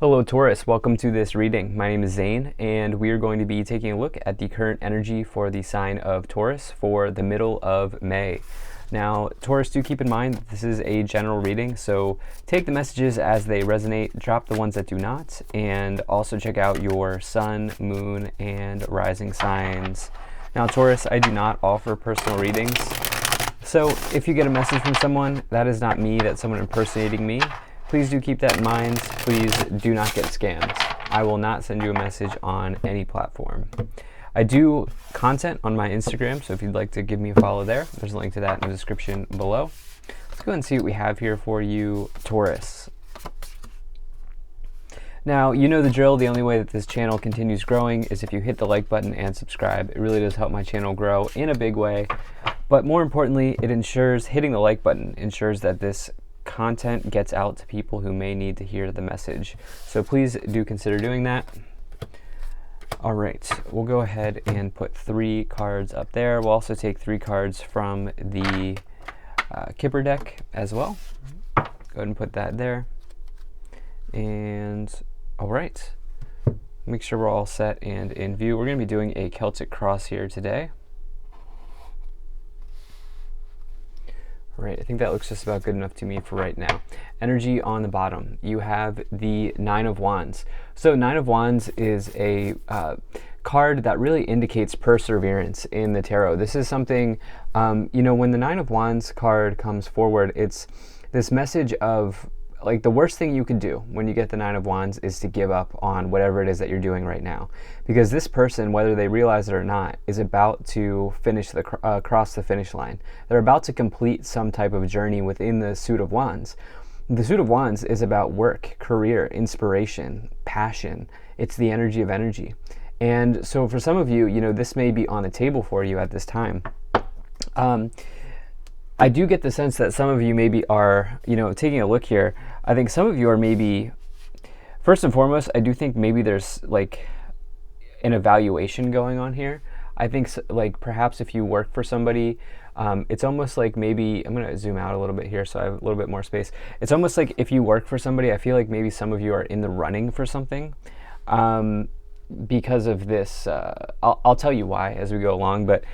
Hello Taurus, welcome to this reading. My name is Zane and we are going to be taking a look at the current energy for the sign of Taurus for the middle of May. Now Taurus, do keep in mind that this is a general reading, so take the messages as they resonate, drop the ones that do not, and also check out your sun, moon, and rising signs. Now Taurus, I do not offer personal readings, so if you get a message from someone, that is not me, that's someone impersonating me. Please do keep that in mind. Please do not get scammed. I will not send you a message on any platform. I do content on my Instagram, so if you'd like to give me a follow there, there's a link to that in the description below. Let's go ahead and see what we have here for you, Taurus. Now, you know the drill. The only way that this channel continues growing is if you hit the like button and subscribe. It really does help my channel grow in a big way. But more importantly, it ensures hitting the like button ensures that this content gets out to people who may need to hear the message. So please do consider doing that. All right, we'll go ahead and put 3 cards up there. We'll also take 3 cards from the Kipper deck as well. Go ahead and put that there. And all right, make sure we're all set and in view. We're going to be doing a Celtic cross here today. Right, I think that looks just about good enough to me for right now. Energy on the bottom, you have the 9 of Wands. So 9 of Wands is a card that really indicates perseverance in the tarot. This is something, you know, when the 9 of Wands card comes forward, it's this message of, like, the worst thing you could do when you get the 9 of Wands is to give up on whatever it is that you're doing right now. Because this person, whether they realize it or not, is about to finish cross the finish line. They're about to complete some type of journey within the suit of Wands. The suit of Wands is about work, career, inspiration, passion. It's the energy of energy. And so for some of you, you know, this may be on the table for you at this time. I do get the sense that some of you maybe are, you know, taking a look here. I think some of you are maybe, first and foremost, I do think maybe there's like an evaluation going on here. I think like perhaps if you work for somebody, it's almost like maybe, I'm going to zoom out a little bit here so I have a little bit more space. It's almost like if you work for somebody, I feel like maybe some of you are in the running for something. Because of this, I'll tell you why as we go along, but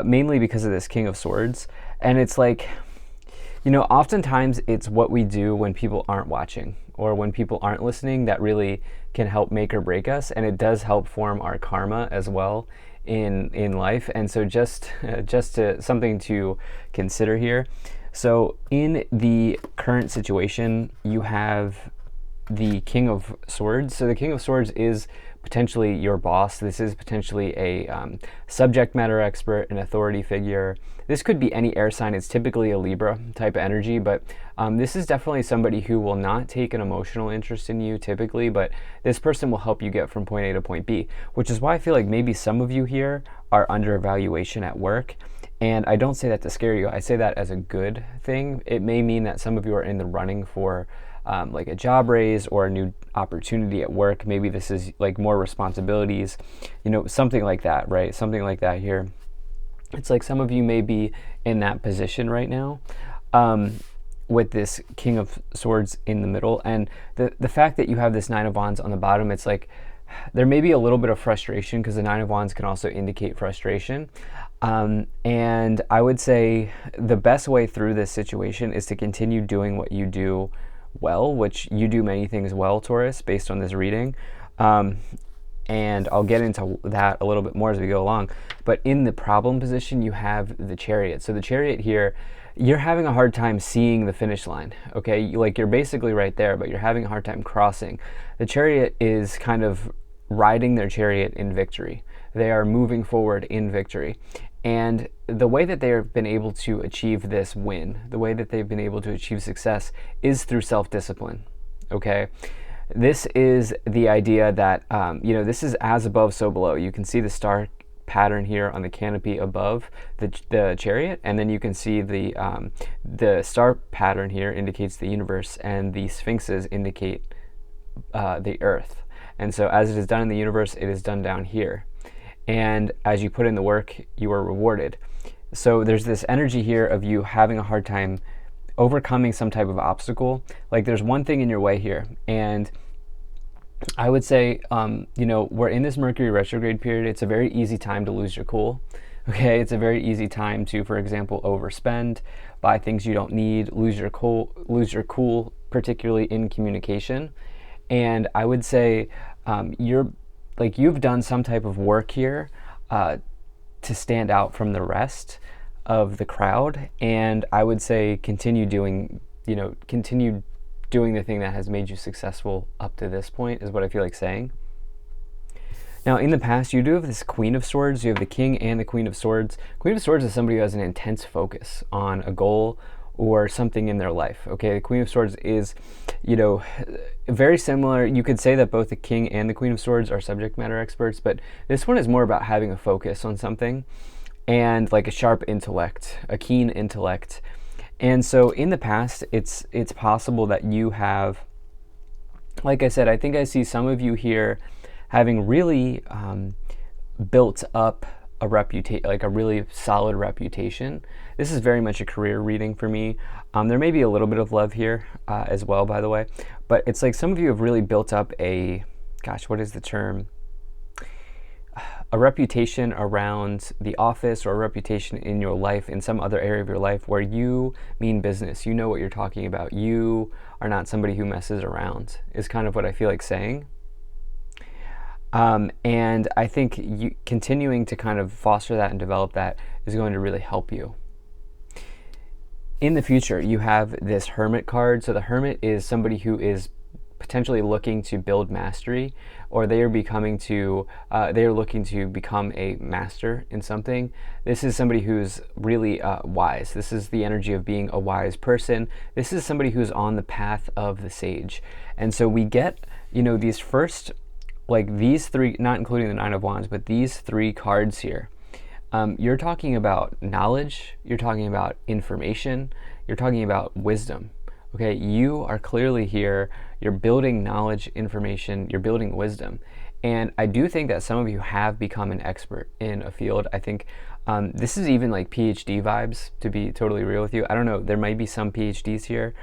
mainly because of this King of Swords. And it's like, you know, oftentimes it's what we do when people aren't watching or when people aren't listening that really can help make or break us, and it does help form our karma as well in life. And so just something to consider here. So in the current situation, you have the King of Swords. So the King of Swords is potentially your boss. This is potentially a subject matter expert, an authority figure. This could be any air sign. It's typically a Libra type of energy, but this is definitely somebody who will not take an emotional interest in you typically, but this person will help you get from point A to point B, which is why I feel like maybe some of you here are under evaluation at work. And I don't say that to scare you. I say that as a good thing. It may mean that some of you are in the running for like a job raise or a new opportunity at work. Maybe this is like more responsibilities, you know, something like that, right? Something like that here. It's like some of you may be in that position right now with this King of Swords in the middle. And the fact that you have this 9 of Wands on the bottom, it's like there may be a little bit of frustration because the 9 of Wands can also indicate frustration. And I would say the best way through this situation is to continue doing what you do well, which you do many things well, Taurus, based on this reading. And I'll get into that a little bit more as we go along. But in the problem position, you have the Chariot. So the Chariot here, you're having a hard time seeing the finish line, okay? Like you're basically right there, but you're having a hard time crossing. The Chariot is kind of riding their chariot in victory. They are moving forward in victory. And the way that they have been able to achieve this win, the way that they've been able to achieve success is through self-discipline, okay? This is the idea that, you know, this is as above, so below. You can see the star pattern here on the canopy above the chariot, and then you can see the star pattern here indicates the universe, and the sphinxes indicate the earth. And so as it is done in the universe, it is done down here. And as you put in the work, you are rewarded. So there's this energy here of you having a hard time overcoming some type of obstacle. Like there's one thing in your way here, and I would say, we're in this Mercury retrograde period. It's a very easy time to lose your cool. Okay, it's a very easy time to, for example, overspend, buy things you don't need, lose your cool, particularly in communication. And I would say, you've done some type of work here uh, to stand out from the rest of the crowd. And I would say continue doing the thing that has made you successful up to this point is what I feel like saying. Now, in the past, you do have this Queen of Swords. You have the King and the Queen of Swords. Queen of Swords is somebody who has an intense focus on a goal or something in their life. Okay, the Queen of Swords is, very similar. You could say that both the King and the Queen of Swords are subject matter experts, but this one is more about having a focus on something and like a sharp intellect, a keen intellect. And so in the past, it's possible that you have, like I said, I think I see some of you here having really built up a reputation, like a really solid reputation. This is very much a career reading for me. There may be a little bit of love here as well, by the way, but it's like some of you have really built up what is the term? A reputation around the office or a reputation in your life, in some other area of your life where you mean business. You know what you're talking about. You are not somebody who messes around, is kind of what I feel like saying. And I think continuing to kind of foster that and develop that is going to really help you. In the future, you have this Hermit card. So the Hermit is somebody who is potentially looking to build mastery, or they are looking to become a master in something. This is somebody who's really wise. This is the energy of being a wise person. This is somebody who's on the path of the sage. And so we get, these first, like these three, not including the Nine of Wands, but these three cards here. You're talking about knowledge, you're talking about information, you're talking about wisdom. Okay, you are clearly here, you're building knowledge, information, you're building wisdom. And I do think that some of you have become an expert in a field. I think this is even like PhD vibes, to be totally real with you. I don't know, there might be some PhDs here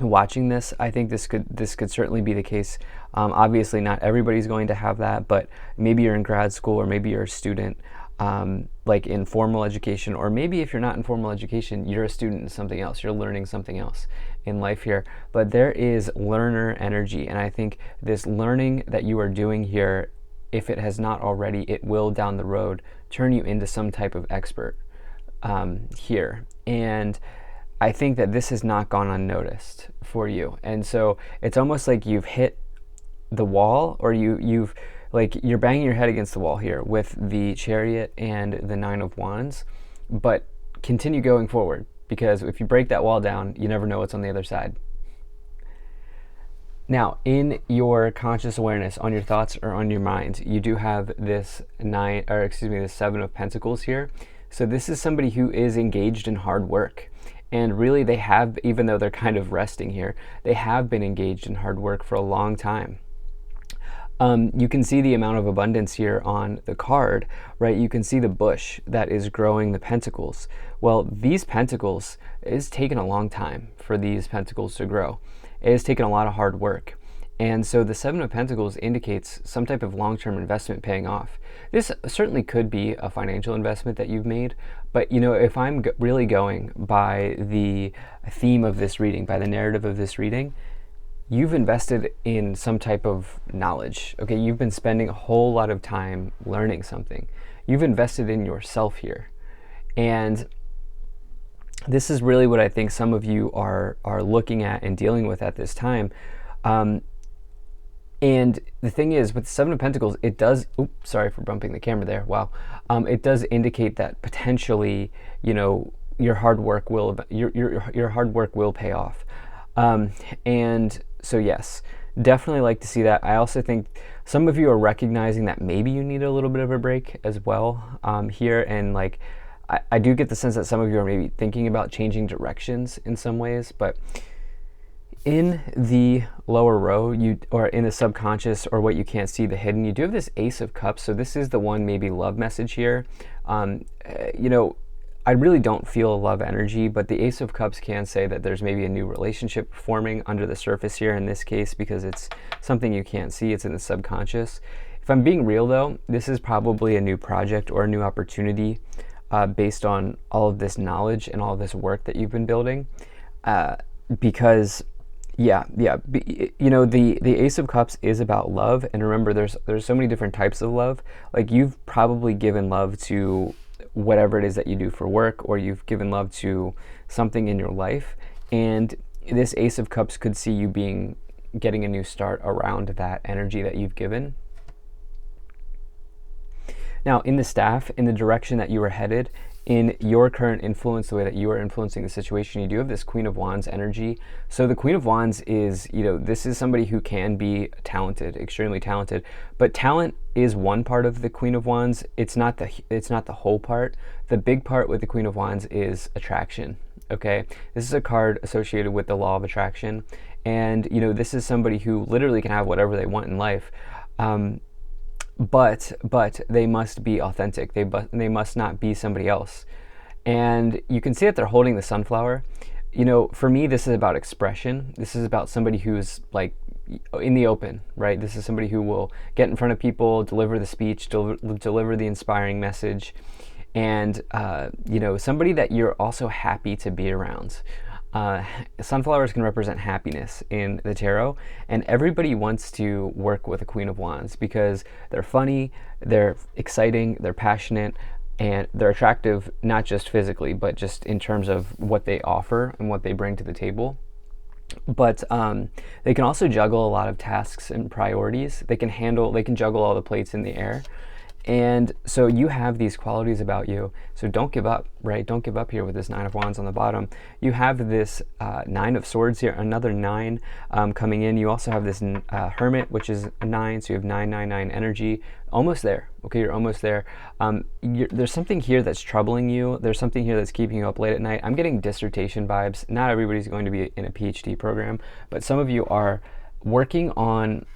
watching this. I think this could certainly be the case. Obviously, not everybody's going to have that, but maybe you're in grad school, or maybe you're a student, like in formal education, or maybe if you're not in formal education, you're a student in something else. You're learning something else in life here. But there is learner energy, and I think this learning that you are doing here, if it has not already, it will down the road turn you into some type of expert here. And I think that this has not gone unnoticed for you. And so it's almost like you've hit the wall, or you're banging your head against the wall here with the Chariot and the Nine of Wands, but continue going forward, because if you break that wall down, you never know what's on the other side. Now, in your conscious awareness, on your thoughts or on your mind, you do have this this Seven of Pentacles here. So this is somebody who is engaged in hard work. And really they have, even though they're kind of resting here, they have been engaged in hard work for a long time. You can see the amount of abundance here on the card, right? You can see the bush that is growing the pentacles. Well, these pentacles, it's taken a long time for these pentacles to grow. It has taken a lot of hard work. And so the Seven of Pentacles indicates some type of long-term investment paying off. This certainly could be a financial investment that you've made, but if I'm really going by the theme of this reading, by the narrative of this reading, you've invested in some type of knowledge. Okay, you've been spending a whole lot of time learning something. You've invested in yourself here. And this is really what I think some of you are looking at and dealing with at this time. And the thing is, with the Seven of Pentacles, it does, sorry for bumping the camera there, wow. It does indicate that potentially, your hard work will pay off. And so yes, definitely like to see that. I also think some of you are recognizing that maybe you need a little bit of a break as well here. And I do get the sense that some of you are maybe thinking about changing directions in some ways, but in the lower row, or in the subconscious, or what you can't see, the hidden, you do have this Ace of Cups. So this is the one maybe love message here. I really don't feel love energy, but the Ace of Cups can say that there's maybe a new relationship forming under the surface here in this case, because it's something you can't see, it's in the subconscious. If I'm being real though, this is probably a new project or a new opportunity based on all of this knowledge and all of this work that you've been building. Because you know, the Ace of Cups is about love, and remember, there's so many different types of love. Like, you've probably given love to whatever it is that you do for work, or you've given love to something in your life, and this Ace of Cups could see you getting a new start around that energy that you've given. Now, in the staff, in the direction that you were headed, in your current influence, the way that you are influencing the situation, you do have this Queen of Wands energy. So the Queen of Wands is, you know, this is somebody who can be talented, extremely talented, but talent is one part of the Queen of Wands. It's not the whole part. The big part with the Queen of Wands is attraction. Okay, this is a card associated with the law of attraction, and you know, this is somebody who literally can have whatever they want in life. But they must be authentic. They must not be somebody else. And you can see that they're holding the sunflower. You know, for me, this is about expression. This is about somebody who's like in the open, right? This is somebody who will get in front of people, deliver the speech, deliver the inspiring message, and you know, somebody that you're also happy to be around. Sunflowers can represent happiness in the tarot, and everybody wants to work with a Queen of Wands because they're funny, they're exciting, they're passionate, and they're attractive, not just physically, but just in terms of what they offer and what they bring to the table. But they can also juggle a lot of tasks and priorities. They can juggle all the plates in the air. And so you have these qualities about you. So don't give up, right? Don't give up here with this Nine of Wands on the bottom. You have this Nine of Swords here, another 9 coming in. You also have this Hermit, which is a 9. So you have 999 energy. Almost there. Okay, you're almost there. There's something here that's troubling you. There's something here that's keeping you up late at night. I'm getting dissertation vibes. Not everybody's going to be in a PhD program, but some of you are working on,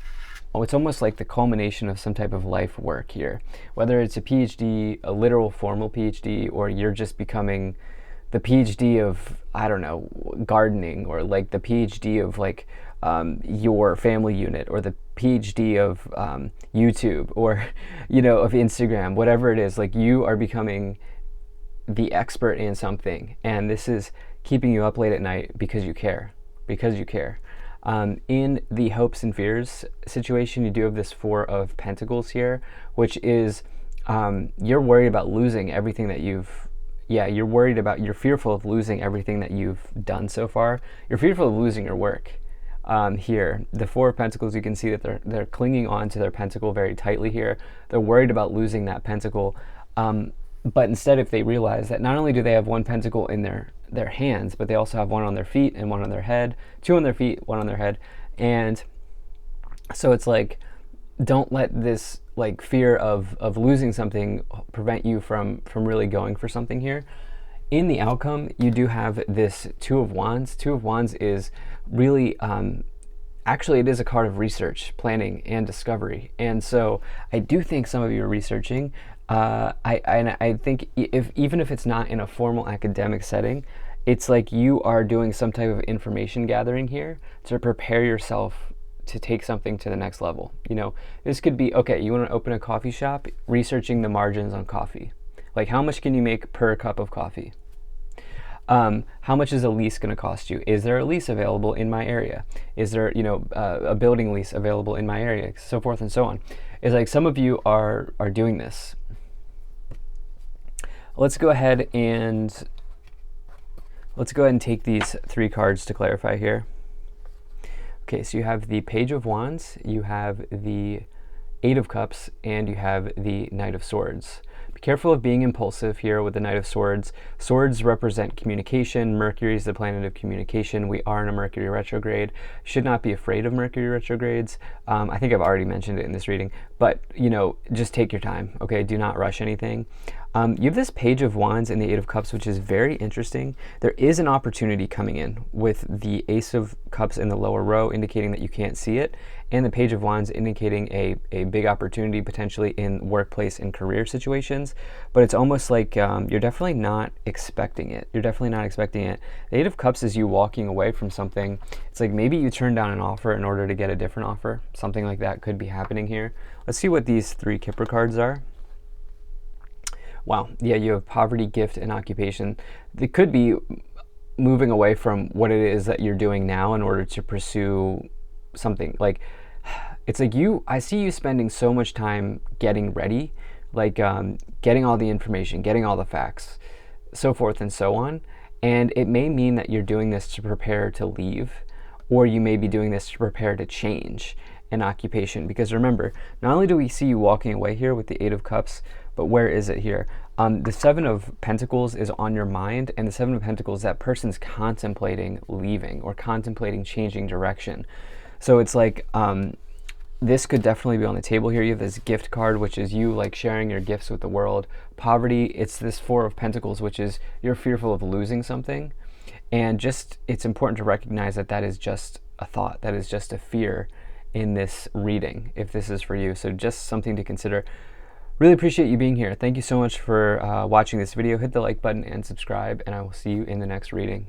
it's almost like the culmination of some type of life work here. Whether it's a PhD, a literal formal PhD, or you're just becoming the PhD of, I don't know, gardening, or like the PhD of like your family unit, or the PhD of YouTube, or, you know, of Instagram, whatever it is, like you are becoming the expert in something. And this is keeping you up late at night because you care, in the hopes and fears situation, you do have this 4 of Pentacles here, which is you're worried about losing everything that you're fearful of losing everything that you've done so far. You're fearful of losing your work. Here, the 4 of Pentacles, you can see that they're clinging on to their pentacle very tightly here. They're worried about losing that pentacle. But instead, if they realize that not only do they have 1 pentacle in their hands, but they also have 1 on their feet and 1 on their head, 2 on their feet, 1 on their head. And so it's like, don't let this like fear of losing something prevent you from really going for something here. In the outcome, you do have this 2 of Wands. 2 of Wands is really, actually, it is a card of research, planning, and discovery. And so I do think some of you are researching. I think even if it's not in a formal academic setting, it's like you are doing some type of information gathering here to prepare yourself to take something to the next level. You know, this could be, okay, you want to open a coffee shop, researching the margins on coffee. Like, how much can you make per cup of coffee? How much is a lease going to cost you? Is there a lease available in my area? Is there, you know, a building lease available in my area? So forth and so on. It's like some of you are doing this. Let's go ahead and take these 3 cards to clarify here. Okay, so you have the Page of Wands, you have the 8 of Cups, and you have the Knight of Swords. Be careful of being impulsive here with the Knight of Swords. Swords represent communication. Mercury is the planet of communication. We are in a Mercury retrograde. Should not be afraid of Mercury retrogrades. I think I've already mentioned it in this reading, but you know, just take your time, okay? Do not rush anything. You have this Page of Wands and the 8 of Cups, which is very interesting. There is an opportunity coming in with the Ace of Cups in the lower row, indicating that you can't see it, and the Page of Wands indicating a big opportunity potentially in workplace and career situations. has, but it's almost like you're definitely not expecting it. You're definitely not expecting it. The Eight of Cups is you walking away from something. It's like maybe you turned down an offer in order to get a different offer. Something like that could be happening here. Let's see what these 3 Kipper cards are. Wow, yeah, you have poverty, gift, and occupation. It could be moving away from what it is that you're doing now in order to pursue something. Like, it's like I see you spending so much time getting ready, like getting all the information, getting all the facts, so forth and so on. And it may mean that you're doing this to prepare to leave, or you may be doing this to prepare to change an occupation. Because remember, not only do we see you walking away here with the Eight of Cups, but where is it here? The Seven of Pentacles is on your mind, and the Seven of Pentacles, that person's contemplating leaving or contemplating changing direction. So it's like this could definitely be on the table here. You have this gift card, which is you like sharing your gifts with the world. Poverty, it's this Four of Pentacles, which is you're fearful of losing something. And just, it's important to recognize that that is just a thought. That is just a fear in this reading, if this is for you. So just something to consider. Really appreciate you being here. Thank you so much for watching this video. Hit the like button and subscribe, and I will see you in the next reading.